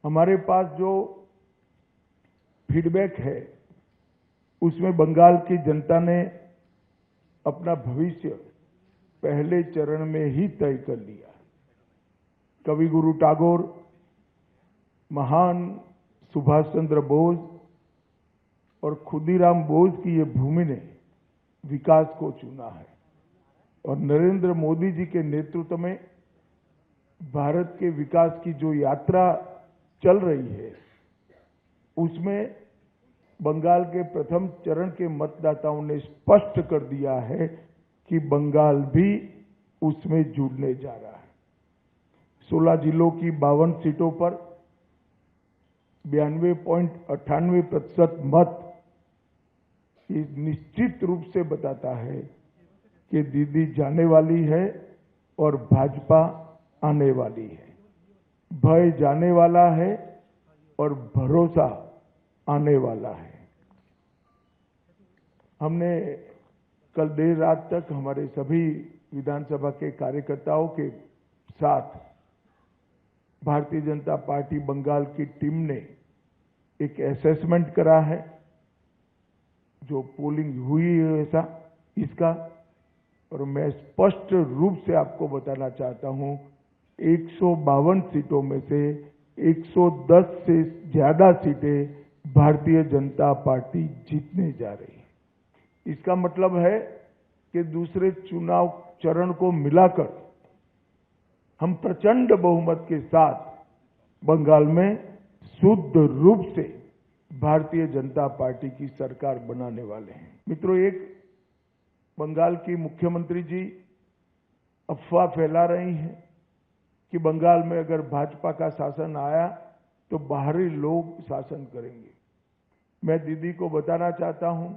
हमारे पास जो फीडबैक है उसमें बंगाल की जनता ने अपना भविष्य पहले चरण में ही तय कर लिया। कवि गुरु टैगोर, महान सुभाष चंद्र बोस और खुदीराम बोस की ये भूमि ने विकास को चुना है और नरेंद्र मोदी जी के नेतृत्व में भारत के विकास की जो यात्रा चल रही है उसमें बंगाल के प्रथम चरण के मतदाताओं ने स्पष्ट कर दिया है कि बंगाल भी उसमें जुड़ने जा रहा है। 16 जिलों की 52 सीटों पर 92.98% मत ये निश्चित रूप से बताता है कि दीदी जाने वाली है और भाजपा आने वाली है। भय जाने वाला है और भरोसा आने वाला है। हमने कल देर रात तक हमारे सभी विधानसभा के कार्यकर्ताओं के साथ भारतीय जनता पार्टी बंगाल की टीम ने एक असेसमेंट करा है, जो पोलिंग हुई है ऐसा इसका, और मैं स्पष्ट रूप से आपको बताना चाहता हूं 152 सीटों में से 110 से ज्यादा सीटें भारतीय जनता पार्टी जीतने जा रही है। इसका मतलब है कि दूसरे चुनाव चरण को मिलाकर हम प्रचंड बहुमत के साथ बंगाल में शुद्ध रूप से भारतीय जनता पार्टी की सरकार बनाने वाले हैं। मित्रों, एक बंगाल की मुख्यमंत्री जी अफवाह फैला रही हैं कि बंगाल में अगर भाजपा का शासन आया तो बाहरी लोग शासन करेंगे। मैं दीदी को बताना चाहता हूं,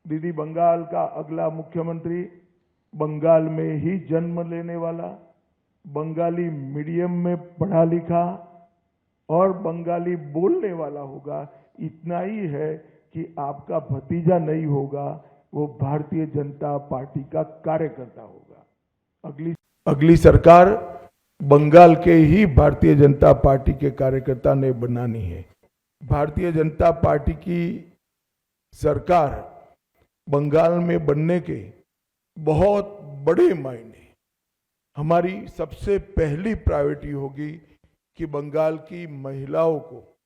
दीदी बंगाल का अगला मुख्यमंत्री बंगाल में ही जन्म लेने वाला, बंगाली मीडियम में पढ़ा लिखा और बंगाली बोलने वाला होगा। इतना ही है कि आपका भतीजा नहीं होगा, वो भारतीय जनता पार्टी का कार्यकर्ता होगा। अगली सरकार बंगाल के ही भारतीय जनता पार्टी के कार्यकर्ता ने बनानी है। भारतीय जनता पार्टी की सरकार बंगाल में बनने के बहुत बड़े मायने, हमारी सबसे पहली प्रायोरिटी होगी कि बंगाल की महिलाओं को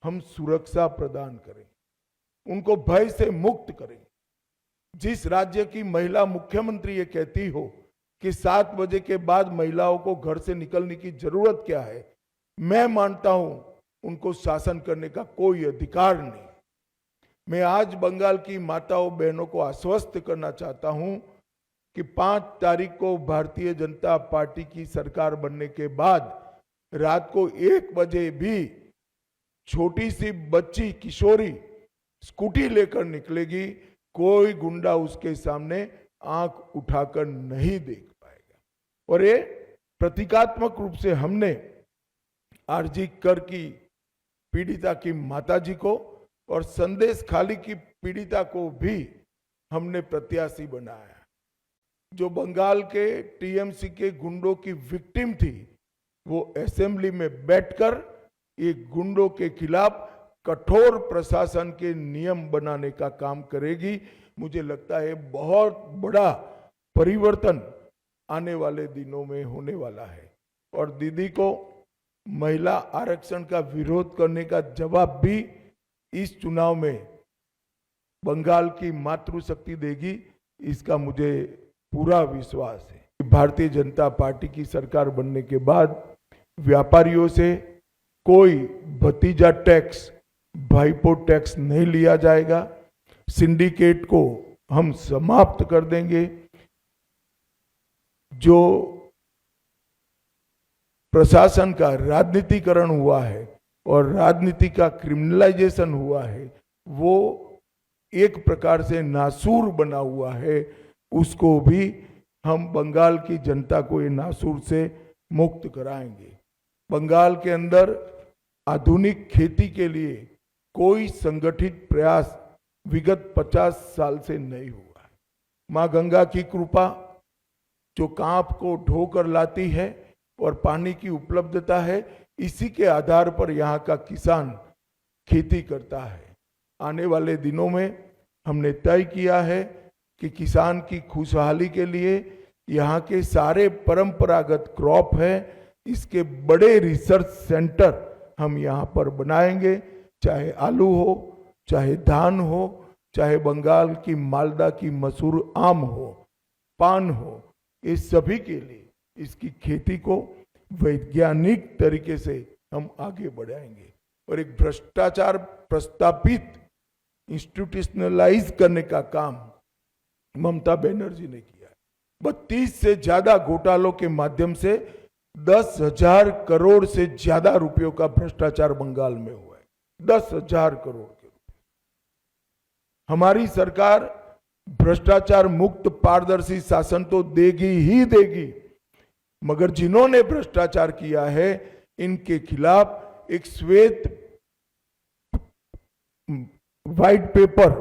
हम सुरक्षा प्रदान करें, उनको भय से मुक्त करें। जिस राज्य की महिला मुख्यमंत्री ये कहती हो कि 7 बजे के बाद महिलाओं को घर से निकलने की जरूरत क्या है, मैं मानता हूं उनको शासन करने का कोई अधिकार नहीं। मैं आज बंगाल की माताओं बहनों को आश्वस्त करना चाहता हूं कि 5 तारीख को भारतीय जनता पार्टी की सरकार बनने के बाद रात को 1 बजे भी छोटी सी बच्ची किशोरी स्कूटी लेकर निकलेगी, कोई गुंडा उसके सामने आंख उठाकर नहीं देख पाएगा। और ये प्रतीकात्मक रूप से हमने आरजी कर की पीड़िता की माताजी को और संदेश खाली की पीड़िता को भी हमने प्रत्याशी बनाया। जो बंगाल के टीएमसी के गुंडों की विक्टिम थी, वो असेंबली में बैठकर ये गुंडों के खिलाफ कठोर प्रशासन के नियम बनाने का काम करेगी। मुझे लगता है बहुत बड़ा परिवर्तन आने वाले दिनों में होने वाला है। और दीदी को महिला आरक्षण का विरोध करने का जवाब भी इस चुनाव में बंगाल की मातृशक्ति देगी, इसका मुझे पूरा विश्वास है। भारतीय जनता पार्टी की सरकार बनने के बाद व्यापारियों से कोई भतीजा टैक्स, भाईपो टैक्स नहीं लिया जाएगा। सिंडिकेट को हम समाप्त कर देंगे। जो प्रशासन का राजनीतिकरण हुआ है और राजनीति का क्रिमिनलाइजेशन हुआ है, वो एक प्रकार से नासूर बना हुआ है, उसको भी हम बंगाल की जनता को ये नासूर से मुक्त कराएंगे। बंगाल के अंदर आधुनिक खेती के लिए कोई संगठित प्रयास विगत 50 साल से नहीं हुआ है। मां गंगा की कृपा जो कांप को ढोकर लाती है और पानी की उपलब्धता है, इसी के आधार पर यहाँ का किसान खेती करता है। आने वाले दिनों में हमने तय किया है कि किसान की खुशहाली के लिए यहाँ के सारे परंपरागत क्रॉप है, इसके बड़े रिसर्च सेंटर हम यहाँ पर बनाएंगे, चाहे आलू हो, चाहे धान हो, चाहे बंगाल की मालदा की मसूर आम हो, पान हो, इस सभी के लिए इसकी खेती को वैज्ञानिक तरीके से हम आगे बढ़ाएंगे। और एक भ्रष्टाचार प्रस्तापित इंस्टीट्यूशनलाइज करने का काम ममता बनर्जी ने किया है। 32 से ज्यादा घोटालों के माध्यम से 10,000 करोड़ से ज्यादा रुपयों का भ्रष्टाचार बंगाल में हुआ है। 10,000 करोड़ के रुपए। हमारी सरकार भ्रष्टाचार मुक्त पारदर्शी शासन तो देगी ही देगी, मगर जिन्होंने भ्रष्टाचार किया है इनके खिलाफ एक श्वेत व्हाइट पेपर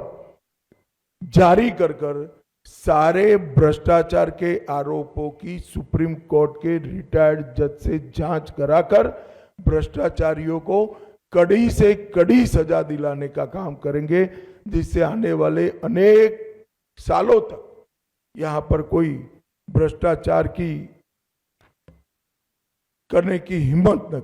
जारी कर सारे भ्रष्टाचार के आरोपों की सुप्रीम कोर्ट के रिटायर्ड जज से जांच कराकर भ्रष्टाचारियों को कड़ी से कड़ी सजा दिलाने का काम करेंगे, जिससे आने वाले अनेक सालों तक यहां पर कोई भ्रष्टाचार की करने की हिम्मत न